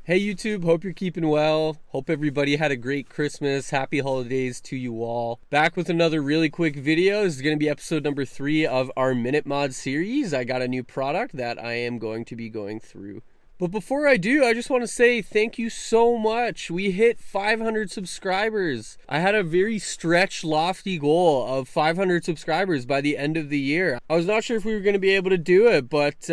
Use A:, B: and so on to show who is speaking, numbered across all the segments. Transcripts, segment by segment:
A: Hey YouTube, hope you're keeping well. Hope everybody had a great Christmas. Happy holidays to you all. Back with another really quick video. This is going to be episode number 3 of our Minute Mod series. I got a new product that I am going to be going through. But before I do, I just want to say thank you so much. We hit 500 subscribers. I had a very stretched, lofty goal of 500 subscribers by the end of the year. I was not sure if we were going to be able to do it, but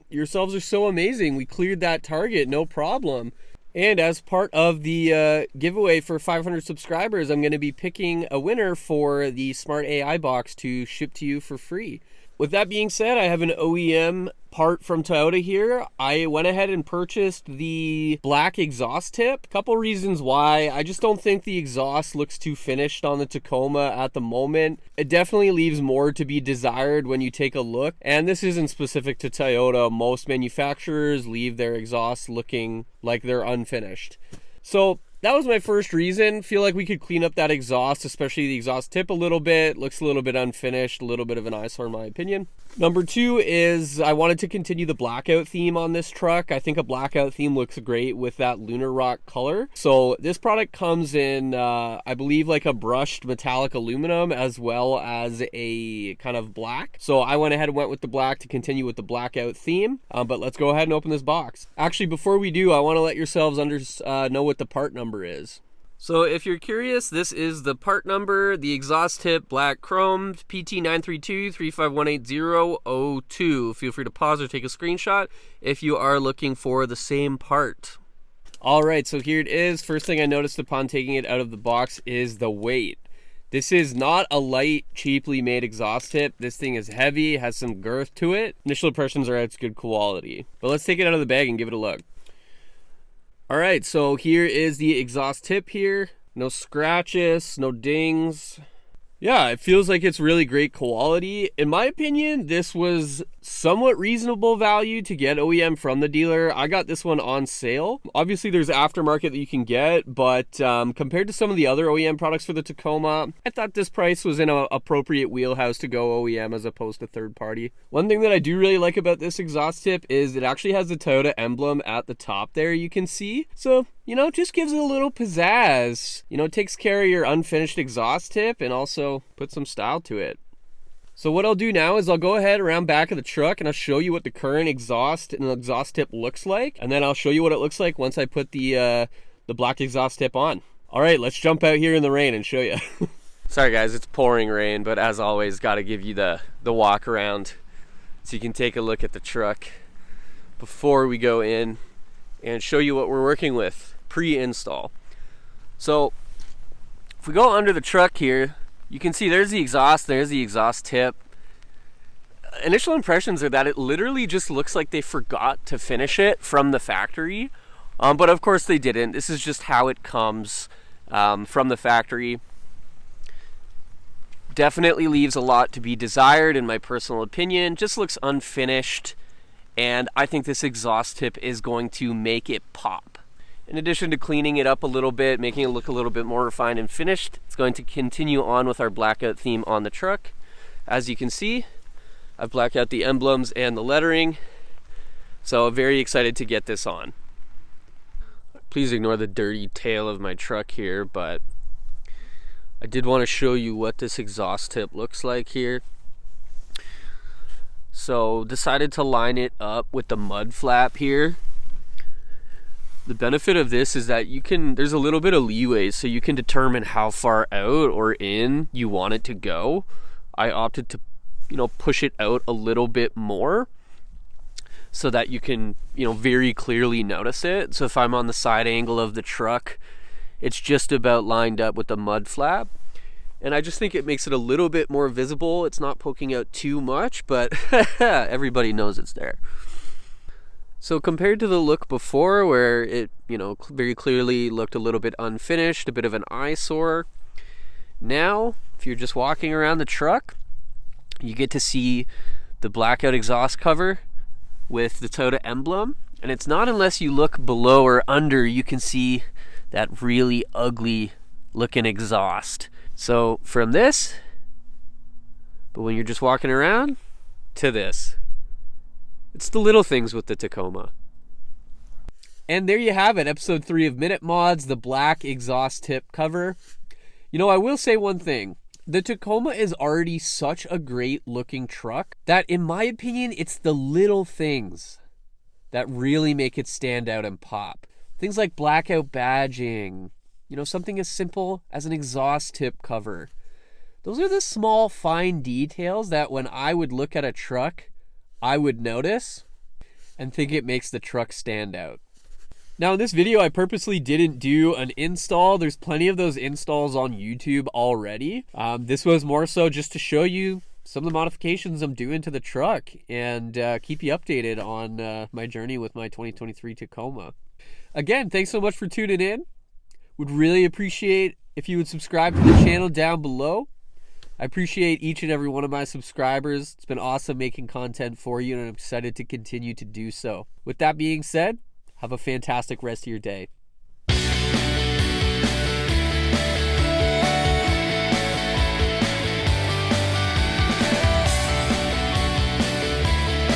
A: yourselves are so amazing. We cleared that target, no problem. And as part of the giveaway for 500 subscribers, I'm going to be picking a winner for the Smart AI box to ship to you for free. With that being said, I have an OEM part from Toyota here. I went ahead and purchased the black exhaust tip. Couple reasons why. I just don't think the exhaust looks too finished on the Tacoma at the moment. It definitely leaves more to be desired when you take a look. And this isn't specific to Toyota. Most manufacturers leave their exhaust looking like they're unfinished. So that was my first reason. Feel like we could clean up that exhaust, especially the exhaust tip a little bit. Looks a little bit unfinished, a little bit of an eyesore in my opinion. Number 2 is I wanted to continue the blackout theme on this truck. I think a blackout theme looks great with that lunar rock color. So this product comes in, I believe, like a brushed metallic aluminum as well as a kind of black. So I went ahead and went with the black to continue with the blackout theme. But let's go ahead and open this box. Actually, before we do, I want to let yourselves know what the part number is. So if you're curious, this is the part number, the exhaust tip, black chrome, PT932-3518002. Feel free to pause or take a screenshot if you are looking for the same part. All right, so here it is. First thing I noticed upon taking it out of the box is the weight. This is not a light, cheaply made exhaust tip. This thing is heavy, has some girth to it. Initial impressions are it's good quality. But let's take it out of the bag and give it a look. All right, so here is the exhaust tip here. No scratches, no dings. Yeah, it feels like it's really great quality. In my opinion, this was somewhat reasonable value to get OEM from the dealer. I got this one on sale. Obviously, there's aftermarket that you can get, but compared to some of the other OEM products for the Tacoma, I thought this price was in an appropriate wheelhouse to go OEM as opposed to third party. One thing that I do really like about this exhaust tip is it actually has the Toyota emblem at the top there, you can see. So, you know, it just gives it a little pizzazz. You know, it takes care of your unfinished exhaust tip and also puts some style to it. So what I'll do now is I'll go ahead around back of the truck and I'll show you what the current exhaust and the exhaust tip looks like. And then I'll show you what it looks like once I put the black exhaust tip on. All right, let's jump out here in the rain and show you. Sorry guys, it's pouring rain, but as always, got to give you the walk around so you can take a look at the truck before we go in and show you what we're working with pre-install. So if we go under the truck here, you can see there's the exhaust tip. Initial impressions are that it literally just looks like they forgot to finish it from the factory. But of course they didn't. This is just how it comes from the factory. Definitely leaves a lot to be desired in my personal opinion. Just looks unfinished. And I think this exhaust tip is going to make it pop. In addition to cleaning it up a little bit, making it look a little bit more refined and finished, it's going to continue on with our blackout theme on the truck. As you can see, I've blacked out the emblems and the lettering, so I'm very excited to get this on. Please ignore the dirty tail of my truck here, but I did want to show you what this exhaust tip looks like here. So decided to line it up with the mud flap here. The benefit of this is that there's a little bit of leeway, so you can determine how far out or in you want it to go. I opted to, push it out a little bit more so that you can, very clearly notice it. So if I'm on the side angle of the truck, it's just about lined up with the mud flap. And I just think it makes it a little bit more visible. It's not poking out too much, but everybody knows it's there. So compared to the look before where it, very clearly looked a little bit unfinished, a bit of an eyesore, now if you're just walking around the truck, you get to see the blackout exhaust cover with the Toyota emblem. And it's not unless you look below or under you can see that really ugly looking exhaust. So from this, but when you're just walking around, to this. It's the little things with the Tacoma. And there you have it, episode 3 of Minute Mods, the black exhaust tip cover. You know, I will say one thing. The Tacoma is already such a great looking truck that, in my opinion, it's the little things that really make it stand out and pop. Things like blackout badging, you know, something as simple as an exhaust tip cover. Those are the small, fine details that when I would look at a truck, I would notice and think it makes the truck stand out. Now in this video, I purposely didn't do an install. There's plenty of those installs on YouTube already. This was more so just to show you some of the modifications I'm doing to the truck and keep you updated on my journey with my 2023 Tacoma. Again, thanks so much for tuning in. Would really appreciate if you would subscribe to the channel down below. I appreciate each and every one of my subscribers. It's been awesome making content for you, and I'm excited to continue to do so. With that being said, have a fantastic rest of your day.